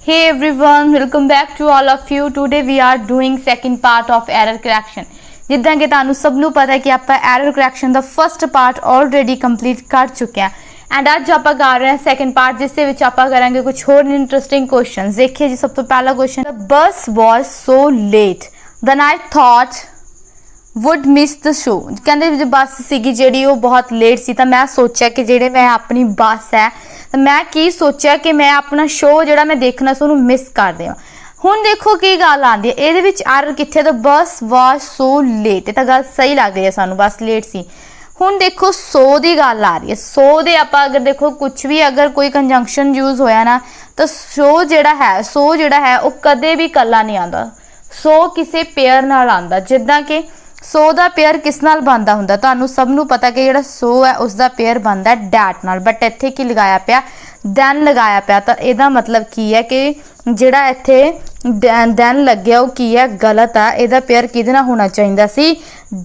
Hey everyone, welcome back to all of you. Today we are doing second part of error correction. ਜਿੱਦਾਂ ਕਿ ਤੁਹਾਨੂੰ ਸਭ ਨੂੰ ਪਤਾ ਹੈ ਕਿ ਆਪਾਂ error correction ਦਾ ਫਸਟ ਪਾਰਟ ਆਲਰੇਡੀ ਕੰਪਲੀਟ ਕਰ ਚੁੱਕੇ ਹਾਂ ਐਂਡ ਅੱਜ ਆਪਾਂ ਕਰ ਰਹੇ ਹਾਂ ਸੈਕੰਡ ਪਾਰਟ ਜਿਸ ਦੇ ਵਿੱਚ ਆਪਾਂ ਕਰਾਂਗੇ ਕੁਝ ਹੋਰ ਇੰਟਰਸਟਿੰਗ ਕੁਐਸਚਨਸ। ਦੇਖੀਏ ਜੀ, ਸਭ ਤੋਂ ਪਹਿਲਾ question, the bus was so late then I thought would miss the show. कहते जो बस सीगी जी बहुत लेट सी, तो मैं सोचा कि जेडे मैं अपनी बस है तो मैं की सोचा कि मैं अपना शो जोड़ा मैं देखना सो मिस कर देवां। हुण देखो की गल आती है ये एरर कित्थे, तो बस वाज सो लेट, तो गल सही लग रही है सानू, बस लेट सी। हुण देखो सो की गल आ रही है, सो दे आपां अगर देखो कुछ भी अगर कोई कंजंक्शन यूज होया ना तो सो जोड़ा है वो कदे भी कला नहीं आंदा, सो किसी पेयर नाल आंदा। जिद्दां कि सो का पेयर किस नाल बनता हुंदा, तुहानू सब नू पता कि जिहड़ा सो है उसका पेयर बनता है डैट नाल, बट इत्थे की लगाया पिया दैन लगाया पिया। तो इहदा मतलब की है कि जिहड़ा इत्थे दैन लग्या वो की है गलत है, इहदा पेयर किहदे नाल होना चाहिदा सी,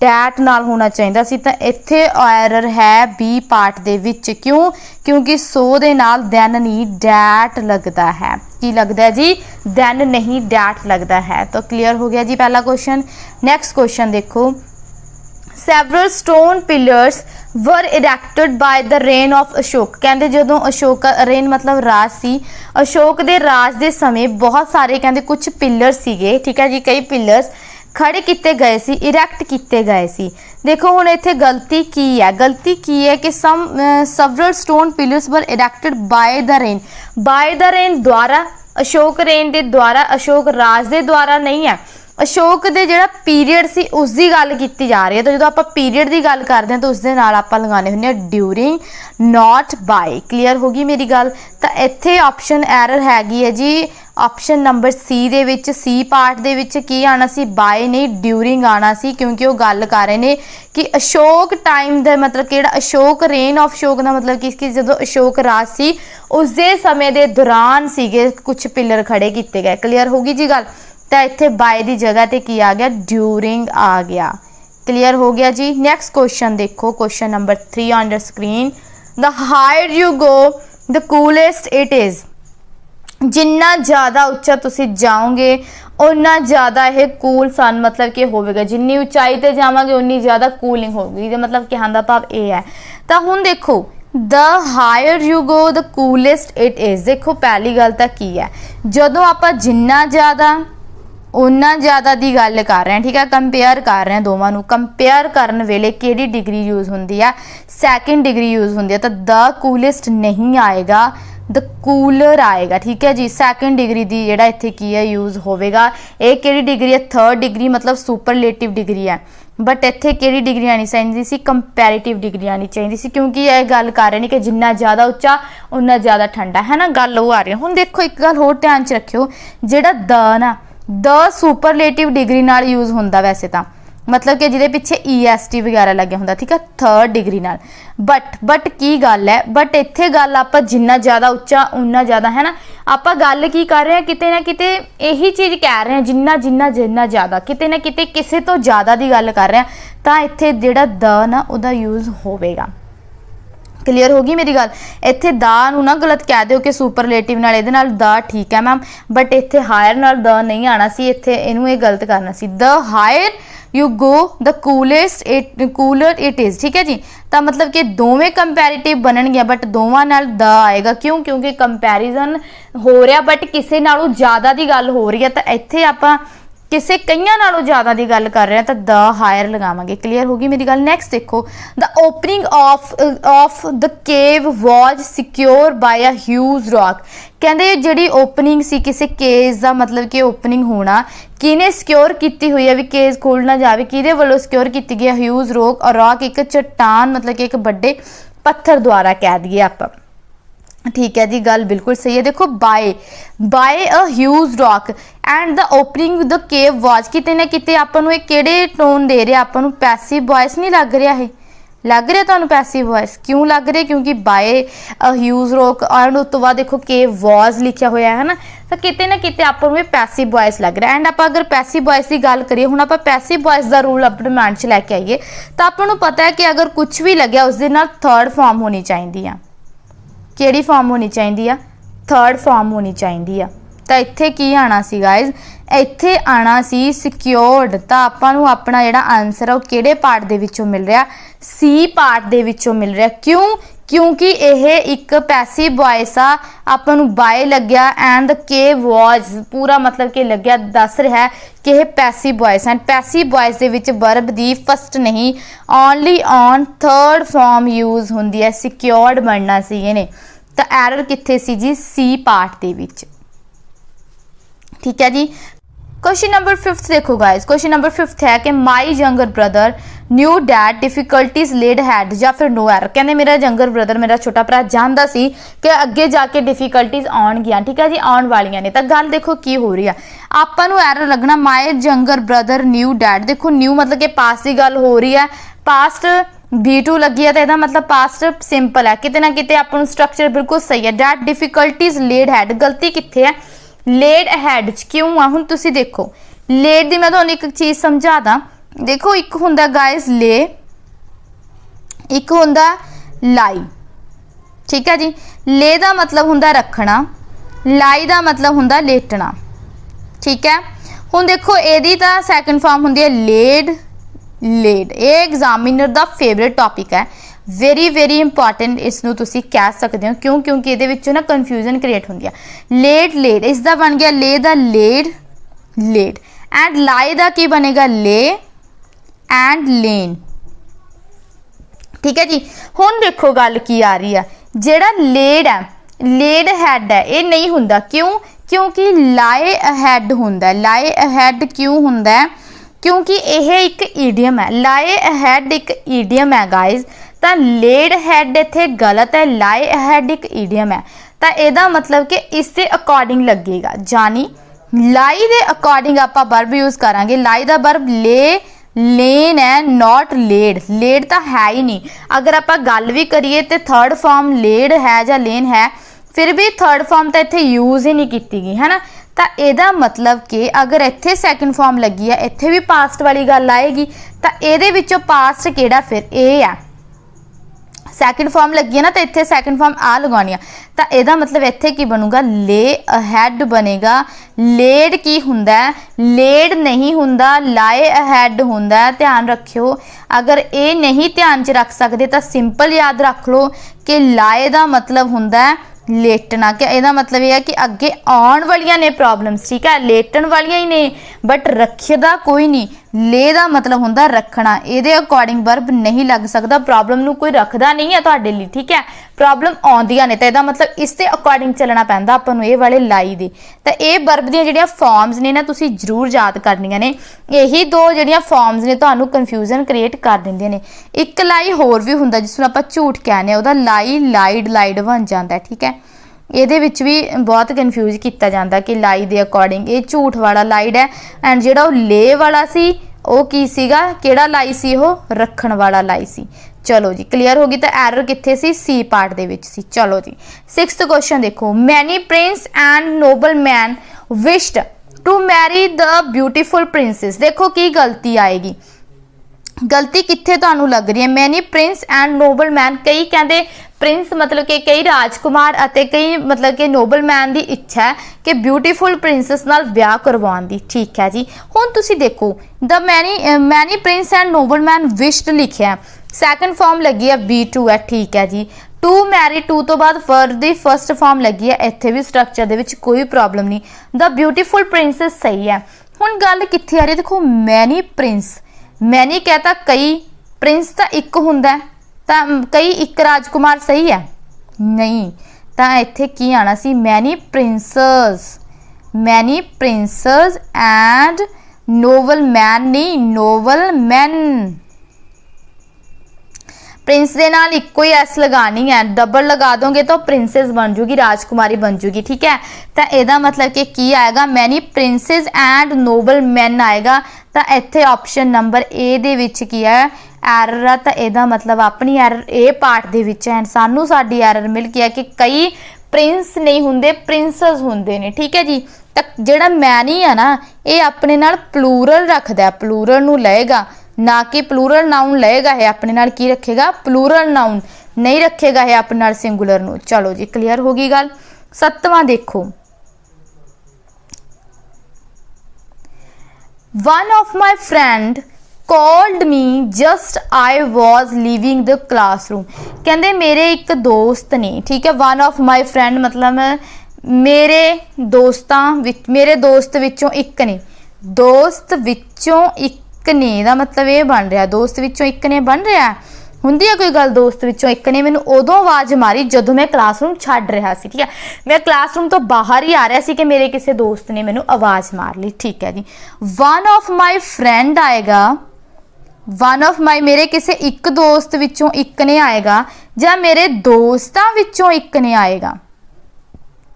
डैट नाल होना चाहिदा सी। तो इत्थे एरर है बी पार्ट दे विच, क्यों? क्योंकि सो दे नाल दैन नहीं डैट लगता है। की लगता है जी? दैन नहीं डैट लगता है। तो क्लियर हो गया जी पहला क्वेश्चन। नैक्सट क्वेश्चन देखो, several stone pillars were erected by the reign of Ashok. कहते जो अशोक रेन मतलब राज सी, अशोक दे राज दे समय बहुत सारे कहते कुछ पिलर सीगे, ठीक है जी, कई पिलर्स खड़े किए गए सी, इरैक्ट किए गए सी। देखो हुण इत्थे गलती की है, गलती की है कि several stone pillars were erected by the reign द्वारा, अशोक रेन दे द्वारा, अशोक राज दे द्वारा नहीं है, अशोक दे जिहड़ा पीरियड सी उसकी गल की जा रही है। तो जो आप पीरियड की गल करते हैं तो उसके नाल आप लगाने हुंदे ड्यूरिंग नॉट बाय। क्लीयर होगी मेरी गल। तो इत्थे ऑप्शन एरर हैगी है जी ऑप्शन नंबर सी दे विच, सी पार्ट दे विच की आना सी, बाय नहीं ड्यूरिंग आना सी, क्योंकि वो गल कर रहे हैं कि अशोक टाइम का मतलब कि अशोक रेन ऑफ अशोक का मतलब कि जो अशोक राज सी उस दे समय के दौरान सीगे कुछ पिलर खड़े किए गए। क्लीयर होगी जी गल। तो इत्थे बाय की जगह ते की आ गया, ड्यूरिंग आ गया। क्लीयर हो गया जी। नैक्सट क्वेश्चन देखो, question number 3 on the screen, the higher you go the coolest it is. जिन्ना ज़्यादा उच्चा तुसी जाओगे उन्ना ज़्यादा यह कूल सन मतलब कि होगा, जिन्नी ऊंचाई ते जावांगे उन्नी ज़्यादा कूलिंग होगी। ये मतलब कहने का भाव यह है। तो हुण देखो the higher you go the coolest it is, देखो पहली गल तो की है, जदों आप जिन्ना ज़्यादा उन्ना ज़्यादा की गल कर रहे हैं, ठीक है, कंपेयर कर रहे हैं दोवां नूं। कंपेयर करन वेले किहड़ी डिग्री यूज़ होंदी है? सैकेंड डिग्री यूज़ होंदी है। तो द कूलेस्ट नहीं आएगा, द कूलर आएगा, ठीक है जी। सैकेंड डिग्री की जिहड़ा इत्थे की है यूज़ होवेगा। ये किहड़ी डिग्री है? थर्ड डिग्री मतलब सुपरलेटिव डिग्री है, बट इत्थे किहड़ी डिग्री आनी चाहिए सी? कंपैरेटिव डिग्री आनी चाहिए सी, क्योंकि यह गल कर रहे हैं कि जिन्ना ज़्यादा उच्चा उन्ना ज़्यादा ठंडा है ना, गल वो आ रही है। हुण देखो एक गल होर ध्यान च रखियो, जिहड़ा द ना द सुपरलेटिव डिग्री नाल यूज़ होंदा वैसे तो, मतलब कि जिहदे पिछे EST वगैरह लगे होंदा, ठीक है, थर्ड डिग्री नाल। बट की गल है, बट इत्थे गल आप जिन्ना ज़्यादा उच्चा उन्ना ज़्यादा है ना, आप गल की कर रहे हैं किते ना किते यही चीज़ कह रहे हैं, जिन्ना जिन्ना जिन्ना ज़्यादा किते ना किते किसी तो ज़्यादा की गल कर रहे हैं, तो इत्थे जिहड़ा द ना उहदा यूज़ होवेगा। क्लीयर होगी मेरी गल। इत्थे दा नूं ना गलत कह दो कि सुपरलेटिव नाल इहदे नाल द ठीक है मैम, बट इत्थे हायर नाल द नहीं आना सी, इत्थे इहनूं ये गलत करना सी। The higher you go the cooler it is, ठीक है जी। तो मतलब कि दोवें कंपैरेटिव बननगियां बट दोवां नाल द आएगा, क्यों? क्योंकि कंपैरिजन हो रहा बट किसी नालों ज़्यादा की गल हो रही है। तो इत्थे आपां किसी कईयां नालों ज़्यादा की गल कर रहे हैं तो द हायर लगावांगे। क्लीयर होगी मेरी गल। नैक्सट देखो, the opening of the cave was secure by a huge rock. कहते जिहड़ी ओपनिंग सी किसी केज का मतलब कि ओपनिंग होना किने सिक्योर की हुई है, भी केज खोल ना जाए, किहदे वालों सिक्योर की गई है? Huge rock. और रॉक एक चट्टान मतलब कि एक बड़े पत्थर द्वारा कह दिए आप, ठीक है जी, गल बिल्कुल सही है। देखो by a huge rock and the opening the cave was, किते ना किते आपां नूं किहड़े टोन दे रहे, आपां नूं पैसिव वॉइस नहीं लग रहा है? लग रहा तुहानूं पैसिव वॉइस? क्यों लग रहा? क्योंकि by a huge rock and उस तो बाद देखो केव वॉज लिखा होया है ना, तो किते ना किते आपां नूं पैसिव वॉइस लग रहा है। एंड आप अगर पैसिव वॉइस की गल करिए, हुण आपां पैसिव वॉइस का रूल अपने माइंड च लैके आईए, तो आपां नूं पता है कि अगर कुछ भी लग्या उस दे नाल थर्ड फॉर्म होनी चाहिए है। किहड़ी फॉर्म होनी चाहिए? थर्ड फॉर्म होनी चाहिए है। ਤਾਂ ਇੱਥੇ ਕੀ ਆਣਾ ਸੀ ਗਾਇਜ਼, ਇੱਥੇ ਆਣਾ ਸੀ ਸਿਕਿਉਰਡ। ਤਾਂ ਆਪਾਂ ਨੂੰ ਆਪਣਾ ਜਿਹੜਾ ਆਨਸਰ ਆ ਉਹ ਕਿਹੜੇ ਪਾਰਟ ਦੇ ਵਿੱਚੋਂ ਮਿਲ ਰਿਹਾ, ਸੀ ਪਾਰਟ ਦੇ ਵਿੱਚੋਂ ਮਿਲ ਰਿਹਾ। ਕਿਉਂ? क्योंकि यह एक पैसिव वॉइस आ, आपां नूं बाय लग्या एंड के वॉज पूरा मतलब कि लग्या दस रहा है कि यह passive voice and passive voice दे विच वर्ब दी फस्ट नहीं only on third form use हुंदी है, सिक्योर्ड बनना सी इहने। तो एरर कित्थे सी जी, सी पार्ट दे विच। ठीक है जी। क्वेश्चन नंबर 5 देखो गाइस, क्वेश्चन नंबर 5 है कि my younger brother knew that difficulties led had या फिर नो एरर। कहते मेरा यंगर ब्रदर मेरा छोटा भरा जानता सी कि अगे जाके डिफिकल्टीज आउण गियां। ठीक है जी, आउण वालियां ने। तो गल देखो की हो रही है, आपां नूं एरर लगना माई यंगर ब्रदर न्यू डैट। देखो न्यू मतलब कि पास्ट की गल हो रही है, पास्ट B2 लगी है तो यदा मतलब पास्ट सिंपल है, किते ना किते आपां नूं स्ट्रक्चर बिल्कुल सही है। डैट डिफिकल्टीज लेड हैड, गलती कित्थे है, लेड हैड क्यों आ। हुण तुसीं देखो लेड दी मैं तुहानूं एक चीज़ समझा दा। देखो एक हुंदा गाइस ले, एक हुंदा लाई। ठीक है जी, ले दा मतलब हुंदा रखना, लाई दा मतलब हुंदा लेटना। ठीक है, हुण देखो एदी तां सैकेंड फॉर्म हुंदी है लेड लेड। ये एग्जामिनर दा फेवरेट टॉपिक है, वेरी वेरी इंपॉर्टेंट, इसनूं तुसीं कह सकते हो। क्यों? क्योंकि ये विचों ना कन्फ्यूजन क्रिएट होंदी है। लेड लेड इसका बन गया ले दा लेड लेड एंड लाई दा की बनेगा ले एंड लेन। ठीक है जी। हुण देखो गल की आ रही है, जेड़ा लेड है लेड हैड है ये नहीं हुंदा। क्यों? क्योंकि लाए अहेड हुंदा। लाए अहेड क्यों हुंदा है? क्योंकि यह एक ईडियम है। लाए अहेड एक ईडियम है गाइज। तो लेड हैड इत्थे गलत है, लाए अहेड एक ईडियम है। तो यदा मतलब कि इसके अकॉर्डिंग लगेगा, जानी लाई दे अकॉर्डिंग आपां वर्ब यूज करांगे। लाई दा वर्ब ले लेन है, नॉट लेड। लेड तो है ही नहीं। अगर आप गल भी करिए तो थर्ड फॉर्म लेड है या लेन है, फिर भी थर्ड फॉर्म तो इत्थे यूज ही नहीं की गई है ना। तो यदा मतलब कि अगर इत्थे सैकेंड फॉर्म लगी है, इत्थे भी पास्ट वाली गल आएगी। तो ये विचों पास्ट किहड़ा फिर ए है, सैकेंड फॉर्म लगी है ना, तो इत्थे सैकेंड फॉर्म आ लगानी है। तो यदा मतलब इत्थे की बनूगा ले अहेड बनेगा। लेड की हुंदा है, लेड नहीं हुंदा, लाए अहेड हुंदा है। ध्यान रखियो, अगर ये नहीं ध्यान च रख सकते तो सिंपल याद रख लो कि लाए दा मतलब हुंदा है लेटना। क्या यदा मतलब यह है कि अगे आउण वालियां ने प्रॉब्लम्स। ठीक है, लेटन वालियां ही ने, बट रखदा कोई नहीं। ले दा मतलब हुंदा रखना, ये अकॉर्डिंग वर्ब नहीं लग सकता। प्रॉब्लम नूं कोई रखदा नहीं है तुहाडे लई। ठीक है, प्रॉब्लम आउंदियां ने तो यदा मतलब इसके अकॉर्डिंग चलना पैंदा आपां नूं, ये वाले लाई दे। तो ये वर्ब दीयां जिहड़ियां फॉर्म्स ने ना तुसीं जरूर याद करनियां ने। यही दो जिहड़ियां फॉर्म्स ने तुहानूं कन्फ्यूजन क्रिएट कर दिंदियां ने। एक लाई होर भी हुंदा जिसनूं आपां झूठ कहने, उहदा लाई लाइड लाइड बन जाता है। ठीक है, ਇਹਦੇ ਵਿੱਚ ਵੀ बहुत कन्फ्यूज किया जाता कि लाई के अकॉर्डिंग ये झूठ वाला लाइड है एंड जो ले वाला सी वो की सीगा, केड़ा लाई सी, वो रखण वाला लाई सी। चलो जी क्लीयर हो गई। तो एरर कित्थे सी, सी पार्ट दे विच सी। चलो जी 6th क्वेश्चन देखो, many prince and noble man wished to marry the beautiful princess. देखो की गलती आएगी, गलती कित्थे तुहानूं लग रही है। Many prince and noble man, कई कहते प्रिंस मतलब कि कई राजकुमार अते कई मतलब कि नोबल मैन की इच्छा है कि ब्यूटीफुल प्रिंसेस नाल ब्याह करवाउण दी। ठीक है जी, हुण तुसीं देखो the many prince and noble man wished लिखिया, सैकेंड फॉर्म लगी है B2 है। ठीक है जी, टू मैरी टू तो बाद वर्ब दी फर्स्ट फॉर्म लगी है, इत्थे भी स्ट्रक्चर दे विच कोई प्रॉब्लम नहीं। द ब्यूटीफुल प्रिंसेस सही है। हुण गल कित्थे आ रही, देखो मैनी प्रिंस, मैनी कहता कई, प्रिंस तो एक हुंदा, कई एक राजकुमार सही है नहीं। तो इत्थे की आना see many princess, many princess and noble man नहीं, नोबल मैन। प्रिंस के नाल इको ही एस लगानी है, डबल लगा दोगे तो प्रिंसेस बन जूगी, राजकुमारी बन जूगी। ठीक है, तो यदा मतलब कि की आएगा many princess and noble man आएगा। तो इत्थे ऑप्शन नंबर ए दे विच की है एरर है। तो यदा मतलब अपनी एरर ए पार्ट दे विच है, सानू साडी एरर मिल गई है कि कई प्रिंस नहीं हुंदे, प्रिंसेस हुंदे ने। ठीक है जी, तो जिहड़ा मैनी है ना ये अपने नाल प्लूरल रखदा है, प्लूरल नूं लएगा ना कि प्लूरल नाउन लएगा है अपने नाल की रखेगा, प्लूरल नाउन नहीं रखेगा है अपने नाल सिंगुलर नूं। चलो जी क्लीयर हो गई गल। 7वां देखो, one of my friend called me just I was leaving the classroom. कहते मेरे एक दोस्त ने, ठीक है, वन ऑफ माई फ्रेंड मतलब मेरे दोस्त विचों एक ने, दोस्त विचों एक ने दा मतलब ये बन रहा, दोस्त विचों एक ने बन रहा ਹੁੰਦੀ है कोई गल, दोस्त विचों एक ने मैनू उदों आवाज़ मारी जदों मैं क्लासरूम छड्ड रहा सी, ठीक है, मैं क्लासरूम तो बाहर ही आ रहा सी कि मेरे किसी दोस्त ने मैनू आवाज़ मार ली, ठीक है जी। वन ऑफ माई फ्रेंड आएगा, वन ऑफ माई मेरे किसी एक दोस्त विचों एक ने आएगा, या मेरे दोस्तां विचों एक ने आएगा,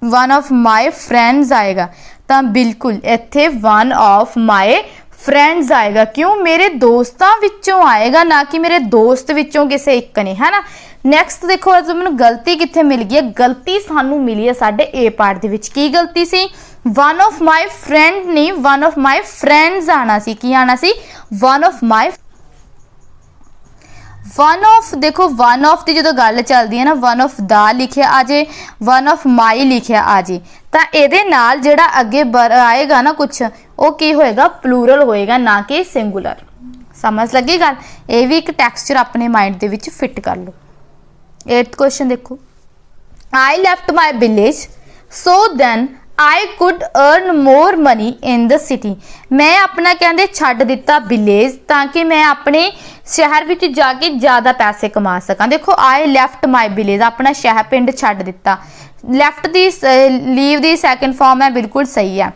वन ऑफ माई फ्रेंड्स आएगा, तो बिल्कुल इत्थे वन ऑफ माई फ्रेंड्स आएगा, क्यों, मेरे दोस्तां विचों आएगा, ना कि मेरे दोस्त विचों किसी एक ने, है ना। नैक्सट देखो मैनूं गलती कित्थे मिल गई है, गलती सानूं मिली है साडे ए पार्ट दे विच। की गलती सी, वन ऑफ माई फ्रेंड नहीं, वन ऑफ माई फ्रेंड्स आना सी, की आना सी, one of my, one of देखो वन ऑफ की जो गल चलती है ना, वन ऑफ द लिखे आ जाए, वन ऑफ माई लिखिया आ जाए, तो ये नाल जिहड़ा अगे आएगा ना कुछ वो की होएगा, प्लूरल होएगा, ना कि सिंगुलर। समझ लगी गल, ये भी एक टैक्सचर अपने माइंड दे विच फिट कर लो। 8th क्वेश्चन देखो, I left my village so then I could earn more money in the city. मैं अपना कहते छड्ड दिता विलेज ताकि मैं अपने शहर विच जाके ज़्यादा पैसे कमा सकां। देखो आई लैफ्ट माई विलेज, अपना शहर पिंड छड्ड दिता, लैफ्ट दी लीव दी सैकेंड फॉर्म है, बिल्कुल सही है।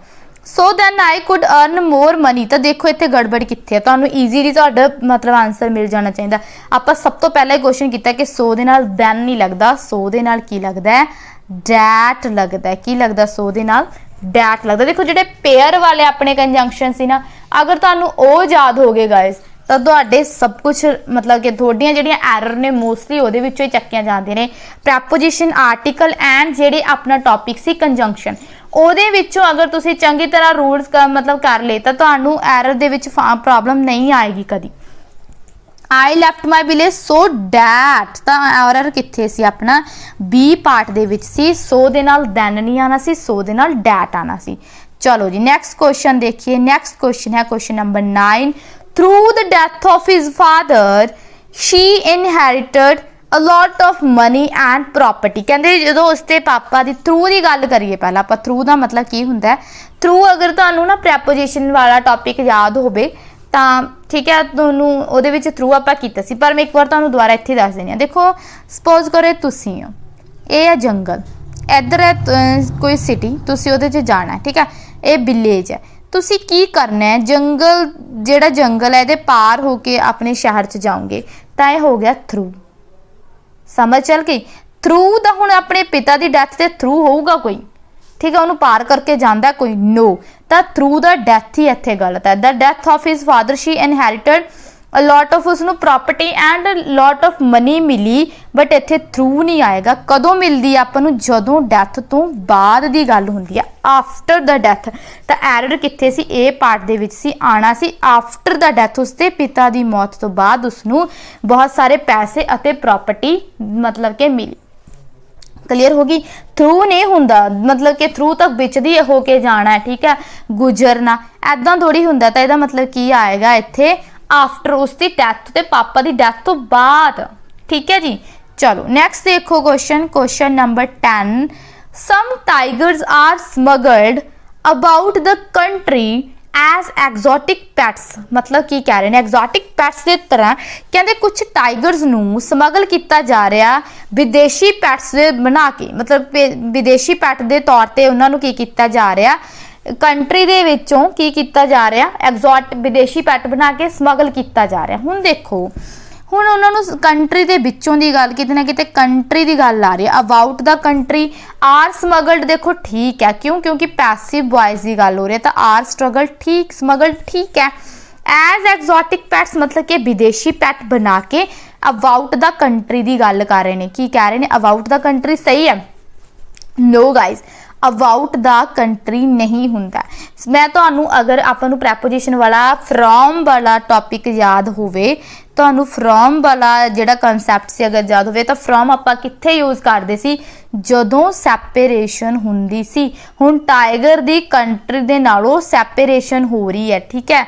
So then I could earn more money, तो देखो इत्थे गड़बड़ कित्थे है, तुहानूं ईजीली तुहाडा मतलब आंसर मिल जाना चाहिए। आपां सब तो पहला क्वेश्चन किया कि सो दे नाल दैन नहीं लगता, सो दे नाल की लगता है, डैट लगता है, की लगता, सो दे नाल डैट लगता। देखो जिहड़े पेयर वाले अपने कंजंक्शन सी ना, अगर तुहानूं ओ याद हो गए गाइस तो तुहाडे सब कुछ मतलब कि थोड़ियां जिहड़ियां एरर ने मोस्टली उहदे विचों ही चक्कियां जांदियां ने। प्रैपोजिशन, आर्टिकल एंड जिहड़ी अपना टॉपिक सी कंजंक्शन, ਉਹਦੇ ਵਿੱਚੋਂ अगर तुसीं चंगी तरह रूल्स मतलब कर ले तो तुहानूं एरर दे विच प्रॉब्लम नहीं आएगी कदी। I left my village so that, तो एरर कित्थे सी, अपना बी पार्ट दे विच सी, सो दे नाल दैन नहीं आना सी, सो दे नाल डैट आना सी। चलो जी नैक्सट क्वेश्चन देखिए, नैक्सट क्वेश्चन है question number 9। Through the death of his father she inherited a lot of money and property. कहते जो उसके पापा की थ्रू की गल करिए, पहला आप थ्रू का मतलब की होंगे, थ्रू अगर तुहानूं ना प्रैपोजिशन वाला टॉपिक याद होवे तो ठीक है, तुहानूं उहदे विच थ्रू आपां कीता सी, पर मैं एक बार तुहानूं दुबारा इत्थे दस देनी। देखो सपोज करो तुसीं हो, ये है जंगल, इधर है कोई सिटी, तुसीं उहदे च जाना है, ठीक है, ये विलेज है, तुसीं की करना है, जंगल जिहड़ा जंगल है इहदे पार होके अपने शहर च जाओगे, तो यह हो गया थ्रू। समझ चल गई। थ्रू तो हुण अपने पिता की डैथ के थ्रू होगा कोई, ठीक है, उन्होंने पार करके जाता कोई, नो, तो थ्रू द डेथ ही इत्थे गलत है। The death of his father she inherited a lot of उसनूं property and lot of money मिली, बट इत्थे थ्रू नहीं आएगा। कदों मिलती है आपां नूं, जदों डैथ तो बाद की गल हुंदी है, आफ्टर द डेथ। तो एरर कित्थे सी, ए पार्ट दे विच सी, आना सी आफ्टर द डेथ, उसके पिता की मौत तो बाद उसनूं बहुत सारे पैसे अते प्रॉपर्टी मतलब कि मिली। क्लीयर होगी। थ्रू नहीं हुंदा, मतलब कि थ्रू तक बिच दी होके जाना है, ठीक है, गुजरना ऐदां थोड़ी हुंदा। तो इहदा मतलब की आएगा इत्थे आफ्टर, उसकी डैथ ते पापा की डैथ तो बाद, ठीक है जी। चलो नैक्सट देखो question, question number 10। Some tigers are smuggled about the country as exotic pets. मतलब की कह रहे हैं, एग्जॉटिक पैट्स की तरह कहते कुछ टाइगर्स नूं समगल किया जा रहा विदेशी पैट्स बना के, मतलब विदेशी पैट के तौर पर उन्होंने की किया जा रहा, कंट्री दे विचों की किया जा रहा, एग्जॉट विदेशी पैट बना के समगल किया जा रहा। हुण देखो, हुण उन्होंने कंट्री दे विचों दी गल किते ना किते कंट्री दी गल आ रही है। About the country are smuggled, देखो ठीक है, क्यों, क्योंकि पैसिव वॉइस की गल हो रही है, तो आर स्ट्रगल ठीक, स्मगल्ड ठीक है। एज एग्जॉटिक पैट्स मतलब कि विदेशी पैट बना के अबाउट द कंट्री की गल कर रहे हैं। की कह रहे हैं, अबाउट द कंट्री सही है, no guys, about the country नहीं हुंदा। मैं तुहानूं अगर आपां नूं प्रैपोजिशन वाला फ्रॉम वाला टॉपिक याद होवे ਤੁਹਾਨੂੰ ਫਰੋਮ ਵਾਲਾ ਜਿਹੜਾ ਕਨਸੈਪਟ ਸੀ ਅਗਰ ਯਾਦ ਹੋਵੇ ਤਾਂ ਫਰੋਮ ਆਪਾਂ ਕਿੱਥੇ ਯੂਜ਼ ਕਰਦੇ ਸੀ ਜਦੋਂ ਸੈਪਰੇਸ਼ਨ ਹੁੰਦੀ ਸੀ। ਹੁਣ ਟਾਈਗਰ ਦੀ ਕੰਟਰੀ ਦੇ ਨਾਲੋਂ ਸੈਪਰੇਸ਼ਨ ਹੋ ਰਹੀ ਹੈ, ਠੀਕ ਹੈ,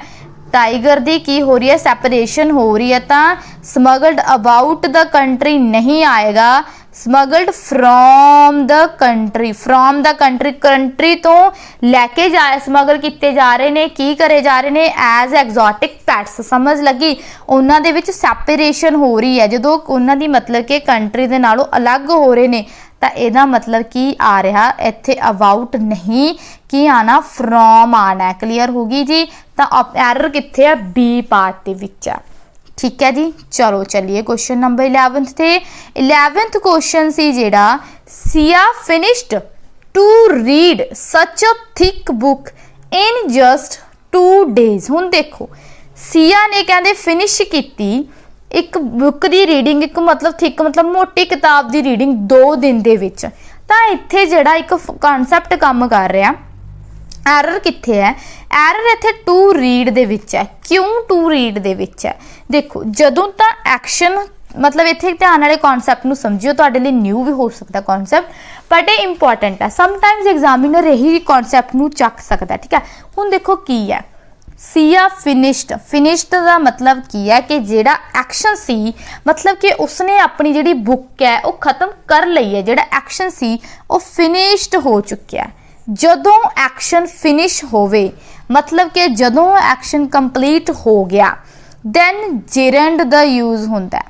टाइगर दी की हो रही है सैपरेशन हो रही है, तो स्मगल्ड अबाउट द कंट्री नहीं आएगा, smuggled from the country, from the country, country तो लैके जा स्मगल किए जा रहे ने, की करे जा रहे ने एज एग्जॉटिक पैट्स। समझ लगी, उन्हां दे विच सैपरेशन हो रही है जदों उन्हां दी मतलब कि कंट्री दे नालों अलग हो रहे ने, तो यदा मतलब की आ रहा इत्थे अबाउट नहीं की आना फ्रॉम आना है। क्लीयर होगी जी, तो एरर कित्थे है बी पार्ट दे विच है, ठीक है जी। चलो चलिए क्वेश्चन नंबर 11 थे। 11th क्वेश्चन सी जेड़ा Siya finished to read such a thick book in just 2 days। हुण देखो सिया ने कहंदे फिनिश कीती एक बुक की रीडिंग, एक मतलब थिक मतलब मोटी किताब की रीडिंग 2 दिन दे विच। तां इत्थे जिहड़ा एक कॉन्सैप्ट काम कर रहा, एरर कित्थे है, एरर इत्थे टू रीड दे विच है। क्यों टू रीड दे विच है, देखो जदों तां एक्शन मतलब इत्थे ध्यान वाले कॉन्सैप्ट नूं समझिओ, तुहाडे लई न्यू भी हो सकता कॉन्सैप्ट, बट ये इंपॉर्टेंट है। समटाइम्स एग्जामिनर यही कॉन्सैप्ट नूं चक सकता, ठीक है। हुण देखो की है सिया फिनिश्ड, फिनिश्ड का मतलब की है कि जेड़ा एक्शन सी मतलब कि उसने अपनी जिहड़ी बुक है वो खत्म कर लई है, जेड़ा एक्शन सी वो फिनिश्ड हो चुकिया है। जदों एक्शन फिनिश होवे मतलब कि जदों एक्शन कंप्लीट हो गया दैन जेरेंड दा यूज हुंदा है,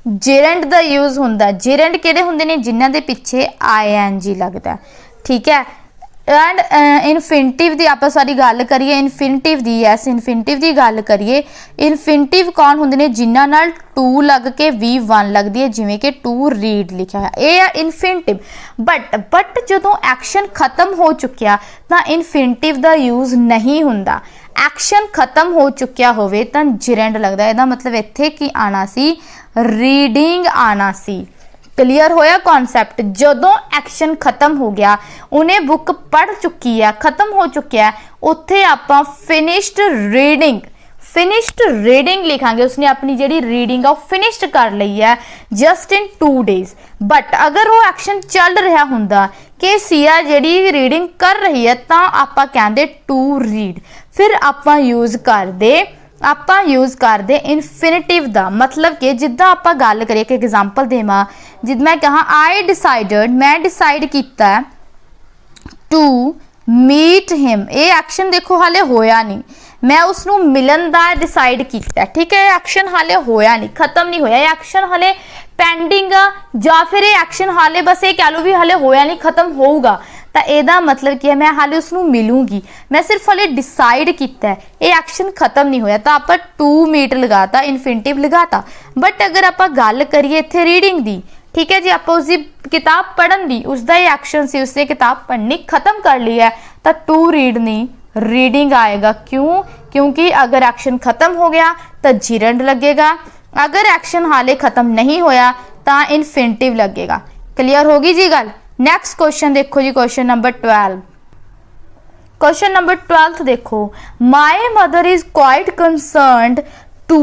जेरेंड दा यूज हुंदा। जेरेंड किहड़े हुंदे ने जिन्हां दे पिछे ING लगदा है, ठीक है। एंड इनफिनिटिव की आप सारी गल करिए, इनफिनिटिव की यस इनफिनिटिव की गल करिए, इनफिनिटिव कौन होंदे ने जिन्हां नाल टू लग के V1 लगती है, जिवें कि टू रीड लिखा है, ये है इनफिनिटिव। बट जदों एक्शन खत्म हो चुकिया तो इनफिनिटिव का यूज नहीं हुंदा। एक्शन खत्म हो चुकिया होवे तां जिरेंड लगदा, इहदा मतलब इत्थे की आना सी रीडिंग आना सी। क्लीयर होया कॉन्सैप्ट, जदों एक्शन खत्म हो गया उन्हें बुक पढ़ चुकी है, खत्म हो चुकिया है, उत्थे आपां फिनिश्ड रीडिंग, फिनिश्ड रीडिंग लिखांगे, उसने अपनी जिहड़ी रीडिंग आ फिनिश्ड कर लई है जस्ट इन 2 days। बट अगर वो एक्शन चल रहा हुंदा कि सिया जिहड़ी रीडिंग कर रही है तां आपां कहंदे टू रीड, फिर आपां यूज करते इनफिनिटिव का। मतलब कि जिद्दां आपां गल करिए कि एग्जाम्पल देवां, जिद मैं कहा आई डिसाइडेड, मैं डिसाइड किया टू मीट हिम, ये एक्शन देखो हाले होया नहीं, मैं उसनों मिलन का डिसाइड किया, ठीक है। एक्शन हाले होया नहीं, खत्म नहीं होया, एक्शन हाले पेंडिंग या फिर ये एक्शन हाले बस ये कह लो भी हाले होया नहीं, खत्म होगा, तो यदा मतलब कि मैं हाले उसनों मिलूंगी, मैं सिर्फ हाले डिसाइड किया है, ये एक्शन खत्म नहीं होया, तो आप टू मीट लगाता, इनफिनिटिव लगाता। बट अगर आप गल करिए इत्थे रीडिंग दी, ठीक है जी, आप उसकी किताब पढ़न दी, उसका ही एक्शन से उसने किताब पढ़नी खत्म कर ली है, तो टू रीड नहीं रीडिंग आएगा। क्यों, क्योंकि अगर एक्शन खत्म हो गया तो जिरेंड लगेगा, अगर एक्शन हाले खत्म नहीं होया तो इनफिनिटिव लगेगा। क्लियर होगी जी गल। नैक्सट क्वेश्चन देखो जी, क्वेश्चन नंबर 12। क्वेश्चन नंबर 12 देखो, my mother is quite concerned to,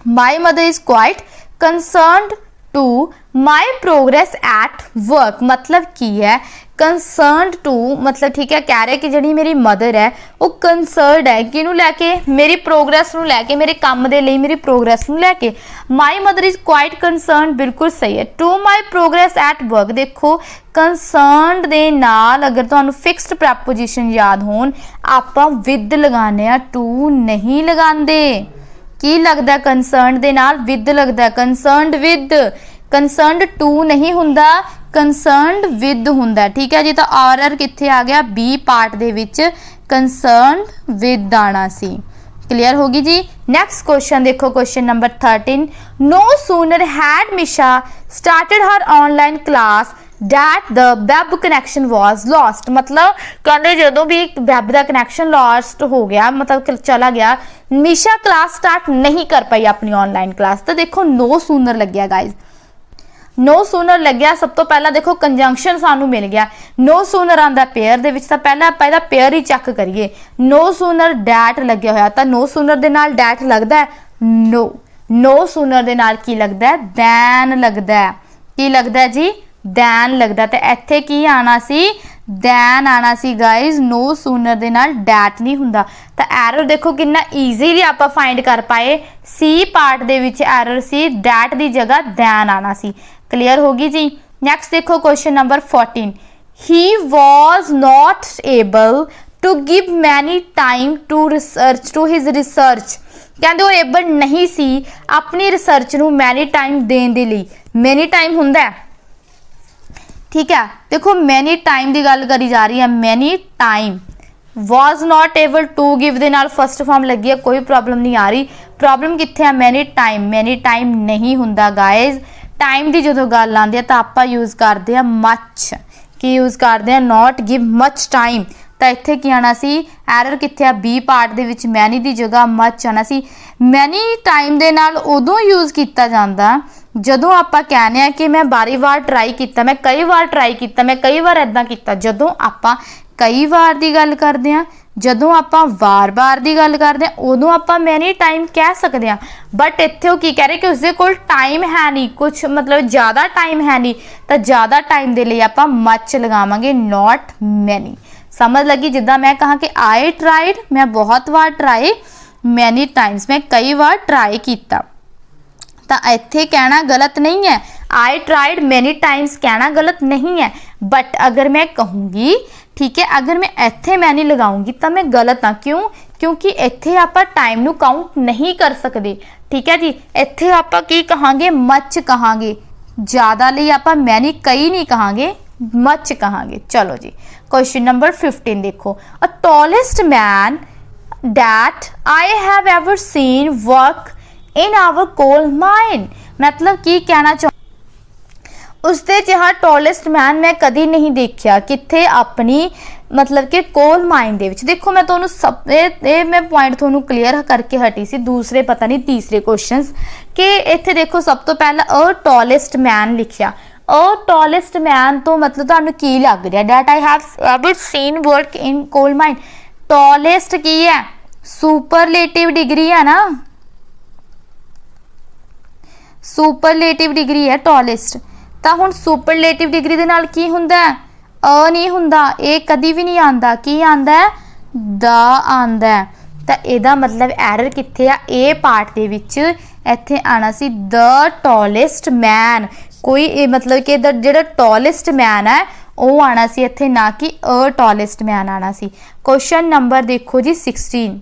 my mother is quite concerned to my progress at work. मतलब की है कंसर्नड टू, मतलब ठीक है कह रहे कि जी मेरी मदर है वो कंसर्नड है किनू लैके, मेरी प्रोग्रेस नू लैके, मेरे काम दे लई मेरी प्रोग्रेस नू लैके। My mother is quite concerned, बिल्कुल सही है। To my progress at work, देखो कंसर्नड दे नाल अगर तुहानू फिक्स्ड प्रैपोजिशन याद होन आपां विद लगाने आ, टू नहीं लगांदे। की लगदा कंसर्नड दे नाल विद लगदा, कंसर्नड विद, कंसर्नड टू नहीं हुंदा, कंसर्नड विद हुंदा, ठीक है जी। तो आर कित्थे आ गया बी पार्ट दे विच कंसर्नड विद आना सी। क्लियर होगी जी। नैक्सट क्वेश्चन देखो, question number 13। No sooner had Misha started her online class that the web connection was lost. मतलब कहते जदों भी वैब का कनैक्शन लॉस्ट हो गया, मतलब चला गया, मिशा क्लास स्टार्ट नहीं कर पाई अपनी ऑनलाइन क्लास। तो देखो नो सूनर लग गया गाइज, नो सूनर लग्या सब तो पहला देखो कंजंक्शन सानू मिल गया नो सूनर आंदा पेयर दे विच तां पहला आपां इहदा पेयर ही चैक करिए नो सूनर डैट लग्या होया तां नो सूनर दे नाल डैट लगदा है नो नो सूनर दे नाल की लगदा है दैन लगदा है की लगदा है जी दैन लगदा ते इत्थे की आना सी दैन आना सी गाइज नो सूनर दे नाल डैट नहीं हुंदा तां एरर देखो कितना ईजीली आपां फाइंड कर पाए सी पार्ट दे विच एरर सी डैट दी जगह दैन आना सी क्लियर होगी जी। नैक्सट देखो question number 14 he was not able to give many time to research to his research कहते वो एबल नहीं सी अपनी रिसर्च नू मैनी टाइम देने दे लई मैनी टाइम हुंदा है ठीक है देखो मैनी टाइम की गल करी जा रही है many time was not able to give दे नाल फर्स्ट फॉर्म लगी है कोई प्रॉब्लम नहीं आ रही प्रॉब्लम कित्थे है मैनी टाइम नहीं हुंदा गाइज टाइम की जो गल आती है तो आप यूज़ करते हैं मच की यूज़ करते हैं नॉट गिव मच टाइम तो इत्थे की आना सी एरर कित्थे आ बी पार्ट दे विच मैनी की जगह मच आना सी मैनी टाइम दे नाल उदों यूज़ किया जाता जदों आपां कहने आ कि मैं बारी बार ट्राई किया मैं कई बार ट्राई किया मैं कई बार इदां किया जदों आपां कई बार की गल करते हैं जदों आपां वार बार की गल करते हैं उदों आपां मैनी टाइम कह सकते हैं बट इत्थे की कह रहे कि उसके कोल टाइम है नहीं कुछ मतलब ज़्यादा टाइम है नहीं तो ज़्यादा टाइम के लिए आपां मच लगावांगे नॉट मैनी समझ लगी जिद्दां मैं कहा कि आई ट्राइड मैं बहुत बार ट्राई मैनी टाइम्स मैं कई बार ट्राई किया तो इत्थे कहना गलत नहीं है आई ट्राइड मैनी टाइम्स कहना गलत नहीं है बट अगर मैं कहूँगी ठीक है अगर मैं इत्थे मैनी लगाऊंगी तो मैं गलत हाँ क्यों क्योंकि इत्थे आपां टाइम नू काउंट नहीं कर सकते ठीक है जी इत्थे आपां की कहांगे मच कहांगे ज़्यादा लई आपां मैनी कई नहीं कहांगे मच कहांगे। चलो जी क्वेश्चन नंबर 15 देखो a tallest man that I have ever seen work in our coal mine मतलब की कहना चाह उसते जिहा टॉलेस्ट मैन मैं कदी नहीं देखा कित्थे अपनी मतलब कि कोल माइन दे विच देखो मैं तुहानू सब मैं पॉइंट तुहानू क्लीयर करके हटी सी दूसरे पता नहीं तीसरे क्वेश्चंस कि इत्थे देखो सब तो पहला अ टॉलेस्ट मैन लिखिया अ टॉलेस्ट मैन तो मतलब तुहानू की लग रहा that I have ever seen work in coal mine tallest की है सुपरलेटिव डिग्री है ना सुपरलेटिव डिग्री है टॉलेस्ट तो हुण सुपरलेटिव डिग्री दे नाल की हुंदा है अ नहीं हुंदा ए कदी भी नहीं आंदा की आंदा है द आंदा है तो इहदा मतलब एरर कित्थे आ ए पार्ट दे विच इत्थे आना सी द टॉलेस्ट मैन कोई मतलब कि जिहड़ा टॉलेस्ट मैन है वो आना सी इत्थे ना कि अ टॉलेस्ट मैन आना सी। क्वेश्चन नंबर देखो जी 16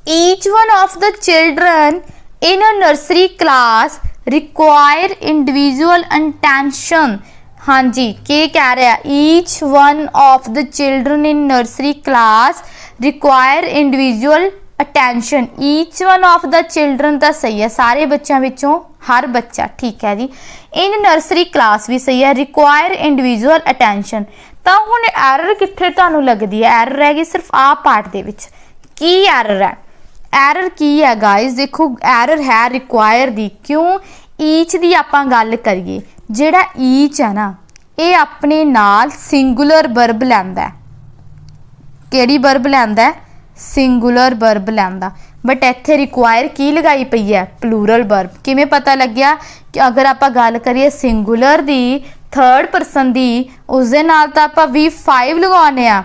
each one of the children in a nursery class require individual attention हाँ जी क्या कह रहा है each one of the children in nursery class require individual attention each one of the children तो सही है सारे बच्चों विचों हर बच्चा ठीक है जी in nursery class भी सही है require individual attention तो हुण एरर कित्थे तुहानू लगदी है एरर रह गई सिर्फ आ पार्ट दे विच की एरर है एरर की है गाइज देखो एरर है रिक्वायर दी क्यों ईच दी आपां गल करिए जिहड़ा ईच है ना ये अपने नाल सिंगुलर वर्ब लैंदा है किहड़ी वर्ब लैंदा है सिंगुलर वर्ब लैंदा बट इत्थे रिक्वायर की लगाई पई है प्लूरल वर्ब किवें पता लग्या कि अगर आपां गल करिए सिंगुलर दी थर्ड परसन दी उस दे नाल तां आपां V5 लगाउने आ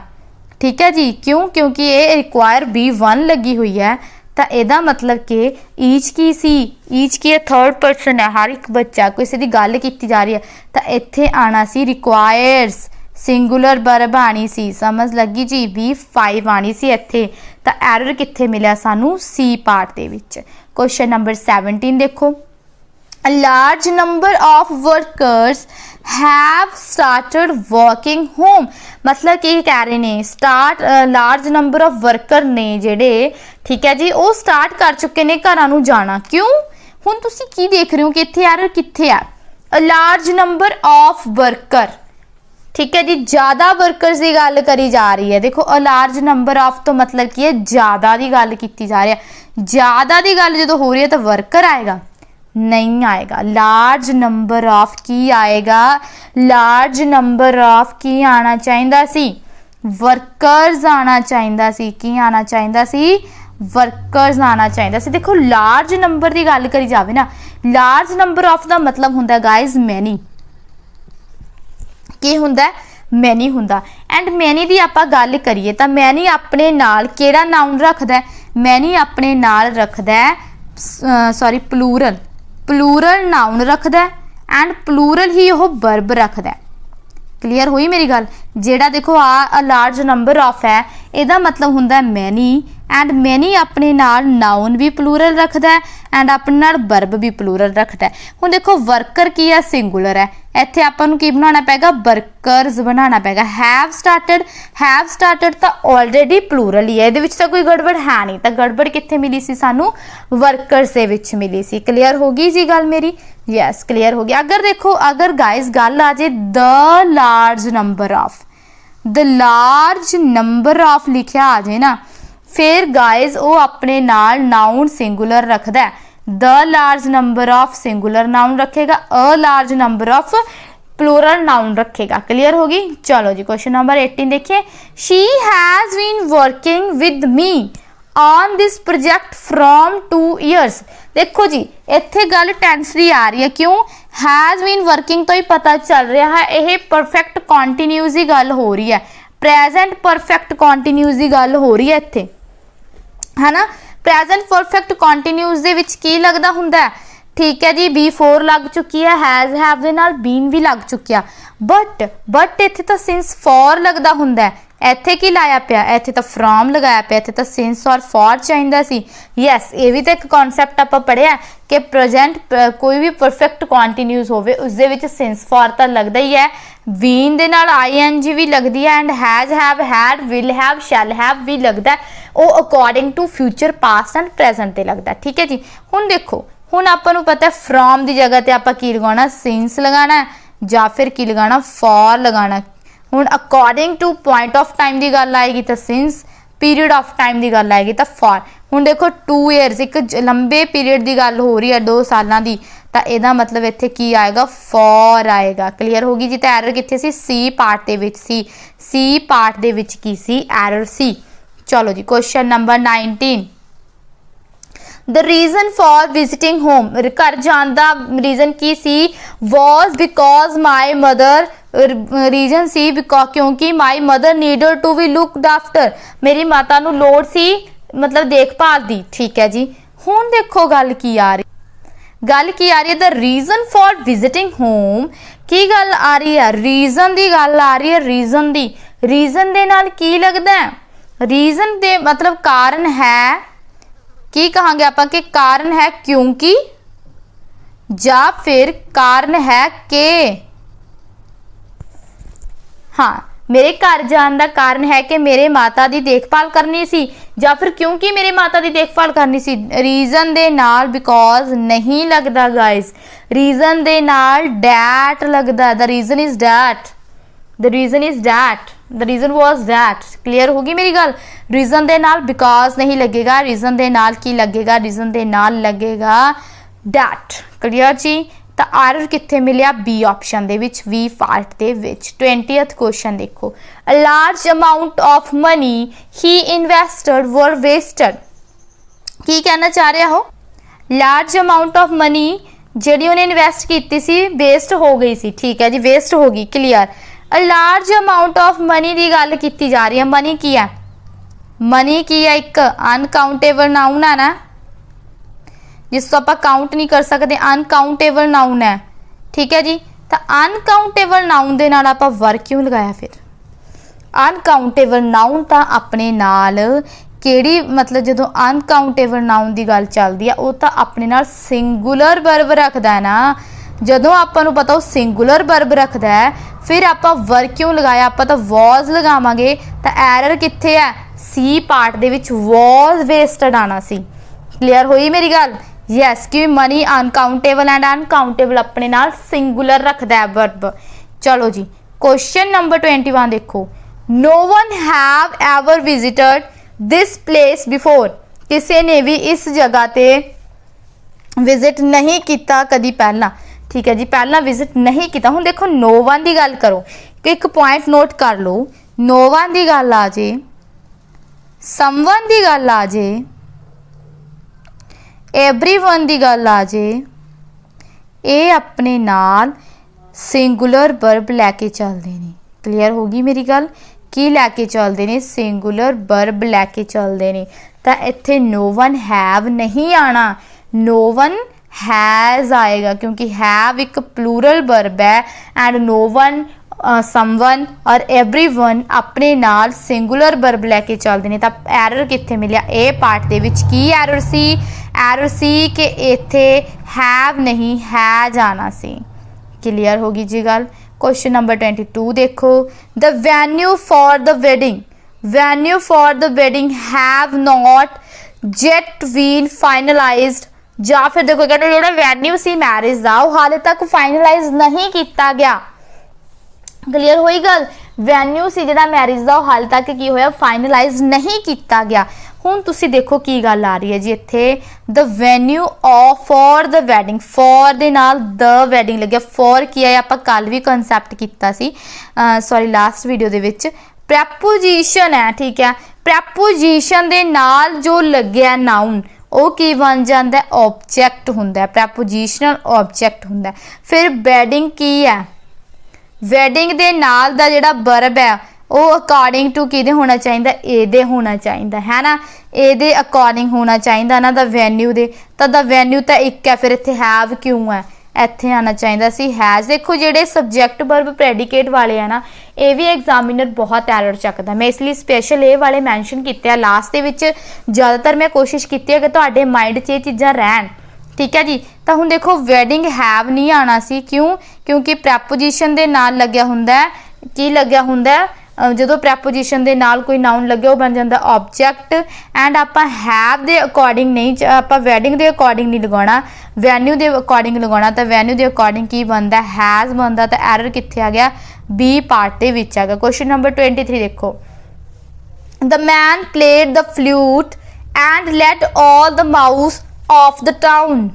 ठीक है जी क्यों क्योंकि ये रिक्वायर B1 लगी हुई है तो यदा मतलब कि ईच की सी ईच की थर्ड परसन है हर एक बच्चा किसी की गल की जा रही है तो इत्थे आना सी रिक्वायर्स सिंगुलर वर्ब आनी सी समझ लगी जी B5 आनी सी इत्थे तो एरर कित्थे मिलिया सानू सी पार्ट दे विच। क्वेश्चन नंबर 17 देखो A large number of workers have started working home मतलब कि कह रहे ने start large number of worker ने जेडे ठीक है जी वो स्टार्ट कर चुके ने घरां नूं जाना क्यों हुण तुसीं की देख रहे हो कि इत्थे एरर कित्थे है A large number of worker ठीक है जी ज़्यादा वर्कर्स की गल करी जा रही है देखो A large number of तो मतलब की है ज़्यादा की गल की जा रही है ज़्यादा की गल जो हो रही है तो वर्कर आएगा नहीं आएगा। लार्ज नंबर ऑफ की आएगा, लार्ज नंबर ऑफ की आना चाहिदा सी, वर्कर्स आना चाहिदा सी, की आना चाहिदा सी, वर्कर्स आना चाहिदा सी। देखो लार्ज नंबर की गल करी जाए ना, लार्ज नंबर ऑफ का मतलब हुंदा गाइज मैनी, की हुंदा मैनी हुंदा। एंड मैनी की आपां गल करिए तो मैनी अपने नाल केड़ा नाउन रखदा है, मैनी अपने नाल रखदा है सॉरी प्लूरल, प्लूरल नाउन रखदा है एंड प्लूरल ही वो वर्ब रखदा है। क्लीयर हुई मेरी गल। जेड़ा देखो आ लार्ज नंबर ऑफ है, ਇਹਦਾ मतलब हुंदा मैनी एंड मैनी अपने नाल नाउन भी प्लूरल रखदा है एंड अपने नाल वर्ब भी प्लूरल रखदा है। हुण देखो वर्कर की है, सिंगुलर है, इत्थे आपां नूं की बनाना पेगा, वर्कर्स बनाना पेगा। हैव स्टार्टेड तो ऑलरेडी प्लूरल ही है, इहदे विच तां कोई गड़बड़ है नहीं, तो गड़बड़ कित्थे मिली सी सानू, workers they which milli C. Clear हो गई जी गल मेरी, यस क्लीयर हो गया। अगर देखो अगर गाइस गल आ जाए the large number of, the large number of लिखिया आ जाए ना, फिर गाइज वो अपने नाल नाउन सिंगुलर रखदा है। The large number of singular noun रखेगा, a large number of plural noun रखेगा। क्लियर होगी। चलो जी क्वेश्चन नंबर 18 देखिए। She has been working with me on this project from 2 years। देखो जी इत्थे गल टेंस दी आ रही है, क्यों, हैज बीन वर्किंग तो ही पता चल रहा है यह परफेक्ट कॉन्टीन्यूस की गल हो रही है, प्रेजेंट परफेक्ट कॉन्टीन्यूस की गल हो रही है इत्थे, है ना। प्रेजेंट परफेक्ट कॉन्टीन्यूस दे विच की लगदा हुंदा है, ठीक है जी, B4 लग चुकी है, हैज हैव दे नाल बीन भी लग चुकिया, बट इत्थे तो सिंस फॉर लगदा हुंदा है। इत्थे की लाया पिया, इत्थे तो फ्रॉम लगाया पिया, इत्थे तो सिंस और फॉर चाहिदा सी। यस ये भी तो एक कॉन्सैप्ट आपां पढ़िया कि प्रेजेंट कोई भी परफेक्ट कॉन्टीन्यूस होवे उस दे विच सिंस फॉर तो लगदा ही है, बीन दे नाल ING भी लगदी है and has have had will have shall have भी लगदा है, वो according to future past and present ते लगदा। ठीक है जी। हुण देखो हुण आपां नूं पता है फ्रॉम की जगह ते आपां की लगाना, सिंस लगाना है या फिर की लगाना, फॉर लगाना। हुण according two point of time की गल आएगी तो सिंस, पीरियड ऑफ टाइम की गल आएगी तो फॉर। हुण देखो 2 years एक लंबे पीरियड की गल हो रही है, 2 सालों की, तो यदा मतलब इत्थे की आएगा, फॉर आएगा। क्लीयर होगी जी। तो एरर कित्थे सी, सी पार्ट दे विच सी, सी पार्ट दे विच की सी, एरर सी। चलो जी question number 19। The reason for visiting home, घर जाने का रीजन की सी, was because my mother, reason सी क्योंकि my mother needed to be looked after, मेरी माता नूं लोड़ सी मतलब देखभाल दी। ठीक है जी। हुण देखो गल की आ रही, गल की आ रही है, the reason for visiting home की गल आ रही है, रीजन की गल आ रही है, रीजन की, रीजन दे नाल की लगदा है, रीजन दे मतलब कारण है, की कहांगे आपां कि कारण है क्योंकि, या फिर कारण है के, हाँ मेरे घर जाने का कारण है कि मेरे माता की देखभाल करनी सी, या फिर क्योंकि मेरे माता की देखभाल करनी सी। रीजन दे नाल बिकॉज नहीं लगदा गाइस, रीजन दे नाल डैट लगदा, the reason is that, the reason is that, the reason was that. Clear होगी मेरी गल। रीजन दे नाल बिकॉज नहीं लगेगा, रीजन दे नाल की लगेगा, रीजन दे नाल लगेगा डैट। क्लीयर जी। तो एरर कित्थे मिलिया, बी ऑप्शन दे विच, वी पार्ट दे विच। 20th क्वेश्चन देखो। A large amount of money he invested were wasted, की कहना चाह रहा हो, लार्ज अमाउंट ऑफ मनी जिहड़ी उन्हें इन्वेस्ट की सी वेस्ट हो गई सी। ठीक है जी, वेस्ट हो गई। Clear. A large amount of money की गल की जा रही है। मनी की है, मनी की है, एक अनकाउंटेबल नाउन है ना, जिसको आप काउंट नहीं कर सकते, अनकाउंटेबल नाउन है। ठीक है जी। तो अनकाउंटेबल नाउन दे नाल आपां वर क्यों लगाया, फिर अनकाउंटेबल नाउन तो अपने नाल केड़ी मतलब जो अनकाउंटेबल नाउन की गल चलती है वो तो अपने नाल सिंगुलर वर्ब रखता है ना, जदों आपां नूं पता वो सिंगुलर वर्ब रखता है, फिर आपां वर क्यों लगाया, आपां तो वॉज लगावांगे। तो एरर कित्थे है, सी पार्ट दे विच वॉज वेस्टेड आना सी। क्लीयर हुई मेरी गल। यस कि मनी अनकाउंटेबल एंड अनकाउंटेबल अपने नाल सिंगुलर रखता है वर्ब। चलो जी क्वेश्चन नंबर 21 देखो। No one have ever visited this place before, किसी ने भी इस जगह ते विजिट नहीं किया कदी पहला, ठीक है जी, पहला विजिट नहीं किया। हुण देखो नो वन की गल करो, एक पॉइंट नोट कर लो, नो वन की गल आ जे, समवन की गल आ जे, एवरीवन की गल आ जे, ये अपने नाल सिंगुलर वर्ब लैके चलते हैं। क्लीयर होगी मेरी गल, की लैके चलते हैं, सिंगुलर वर्ब लैके चलते हैं। तो इत्थे नो वन हैव नहीं आना, नो वन हैज़ आएगा, क्योंकि हैव एक प्लूरल वर्ब है एंड नो वन समवन और एवरीवन अपने नाल सिंगुलर वर्ब लैके चलते हैं। तो एरर कित्थे मिलिया, ए पार्ट दे विच की एरर सी, एरर सी कि इत्थे हैव नहीं हैज़ आना सी। क्लीयर होगी जी गल। क्वेश्चन नंबर 22 देखो, the venue for the wedding, venue for the wedding have not yet been finalised, ਜਾਂ फिर देखो कहते जो वेन्यू सी मैरिज का वो हाले तक फाइनलाइज नहीं किया गया। क्लीयर हुई गल, वेन्यू सी जो मैरिज का वो हाले तक की होया फाइनलाइज नहीं किया गया। हुण तुसी देखो की गल आ रही है जी, इत्थे the venue of for the wedding, for दे नाल द वैडिंग लग्या, फॉर की है आपां कल भी कंसैप्ट किया सी, सॉरी लास्ट वीडियो दे विच, प्रैपोजिशन है, ठीक है, प्रैपोजिशन दे नाल जो लग्या नाउन वो की बन जाता है, ऑब्जैक्ट हुंदा है, प्रैपोजिशनल ऑब्जैक्ट हुंदा है। फिर वैडिंग की है, वैडिंग दे नाल दा जिहड़ा वर्ब है वो अकॉर्डिंग टू किहदे होना चाहिए, एदे होना चाहिए है ना, एदे अकॉर्डिंग होना चाहिए ना दा वैन्यू दे। तो द वैन्यू तो एक है, फिर इत्थे हैव क्यों है, इत्थे आना चाहिए सी हैज़। देखो जिहड़े सब्जैक्ट वर्ब प्रेडिकेट वाले है ना, ये भी एग्जामिनर बहुत एरर चकदा, मैं इसलिए स्पैशल ये वाले मैंशन किए लास्ट दे विच। ज़्यादातर मैं कोशिश की है कि तुहाडे माइंड 'च ये चीज़ां रहन, ठीक है जी। तो हुण देखो वैडिंग हैव नहीं आना सी, क्यों, क्योंकि प्रैपोजिशन दे नाल लग्या हुंदा है, की लग्या हुंदा है, जो प्रैपोजिशन दे नाल कोई नाउन लगे वो बन जाता ऑब्जैक्ट। एंड आपां हैव दे अकॉर्डिंग नहीं, आपां वैडिंग दे अकॉर्डिंग नहीं लगाना, वैन्यू दे अकॉर्डिंग लगाना। तो वैन्यू दे अकॉर्डिंग की बनता हैज़ बनता। तो एरर कित्थे आ गया, बी पार्ट दे विच आ गया। क्वेश्चन नंबर 23 देखो, the man played the flute and let all the mouse of the town,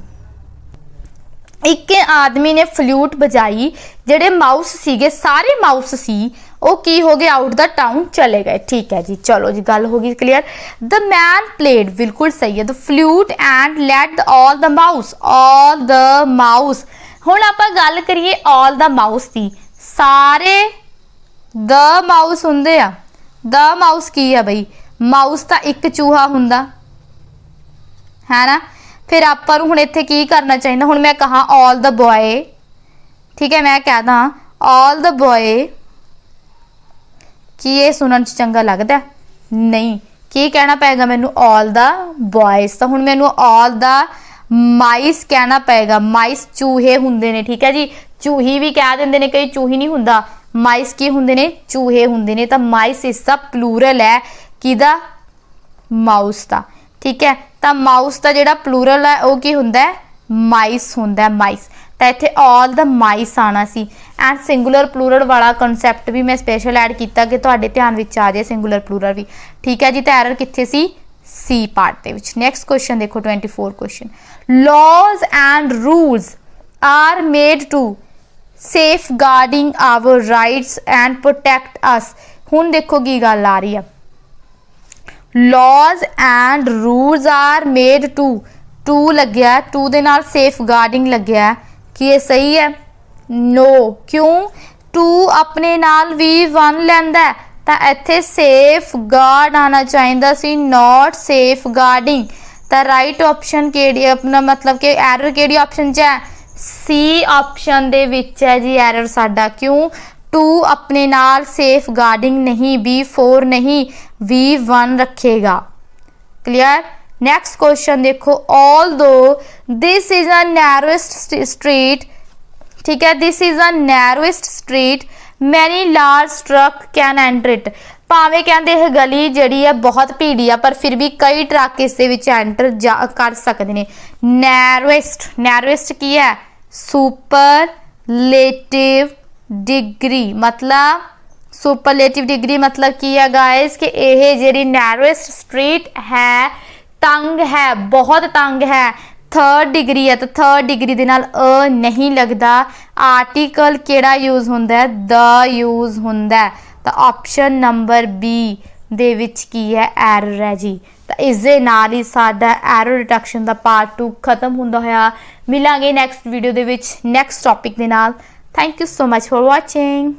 एक आदमी ने फ्लूट बजाई, जेडे माउस सीगे सारे माउस सी वो की हो गए, आउट द टाउन चले गए, ठीक है जी। चलो जी गल होगी क्लियर। द मैन प्लेड बिल्कुल सही है, the flute and let all the mouse, all the mouse. हुण आपां गल करिए ऑल द माउस की, सारे द माउस हुंदे आ, द माउस की है बई, माउस तो एक चूहा हुंदा है ना। फिर आपां नूं हुण इत्थे की करना चाहिए, हुण मैं कहा ऑल द बॉय, ठीक है, मैं कह दा ऑल द बॉय, की ये सुनन च चंगा लगदा नहीं, की कहना पेगा मैनू ऑल द बॉयज। तो हुण मैनू ऑल द माइस कहना पेगा, माइस चूहे हुंदे ने, ठीक है जी, चूही भी कह देंदे ने कई, चूही नहीं हुंदा, माइस की हुंदे ने, चूहे हुंदे ने। तो माइस इसका प्लूरल है किदा, माउस का, ठीक है। तो माउस का जिहड़ा प्लूरल है वो की हुंदा है, माइस हुंदा है, माइस। तो इत्थे ऑल द माइस आना सी। एंड सिंगुलर प्लूरल वाला कंसैप्ट भी मैं स्पैशल ऐड किया कि तुहाडे ध्यान विच आ जाए सिंगुलर प्लूरल भी, ठीक है जी। तो एरर कित्थे सी, सी पार्ट दे विच। नैक्सट क्वेश्चन देखो 24 question, laws and rules are made to safeguarding our rights and protect us. हुण देखो की गल आ रही है, laws and rules are made to लग्या, टू दे नाल सेफ गार्डिंग लग्या, कि ये सही है, नो, क्यों, टू अपने नाल भी वन लैंदा है, तो इत्थे सेफ गार्ड आना चाहिए सी, नॉट सेफ गार्डिंग। तो राइट ऑप्शन केड़ी, अपना मतलब कि एरर केड़ी ऑप्शन च है, सी ऑप्शन दे विच है जी एरर साडा। क्यों, टू अपने नाल सेफ गार्डिंग नहीं, B4 नहीं, V1 रखेगा। क्लियर। नेक्स्ट क्वेश्चन देखो, ऑल दो this is a narrowest street, ठीक है, this is a narrowest street, many large truck can enter it. भावें कहते यह गली जी है बहुत भीड़ी है, पर फिर भी कई ट्रक इस एंटर कर सकते हैं। नैरोएस्ट, नैरोएस्ट की है, सुपरलेटिव डिग्री, मतलब सुपरलेटिव डिग्री मतलब की है गाइस कि यह जी नैरोएस्ट स्ट्रीट है, तंग है, बहुत तंग है, थर्ड डिग्री है तो थर्ड डिग्री दे नाल अ नहीं लगता। आर्टिकल केड़ा यूज़ हुंदा है, द यूज़ हुंदा है। तो ऑप्शन नंबर बी दे विच की है एरर है जी। तो इस दे नाल ही साडा एरर डिटेक्शन दा पार्ट 2 खत्म हुंदा होया। मिलांगे नैक्सट वीडियो दे विच नैक्सट टॉपिक दे नाल। Thank you so much for watching.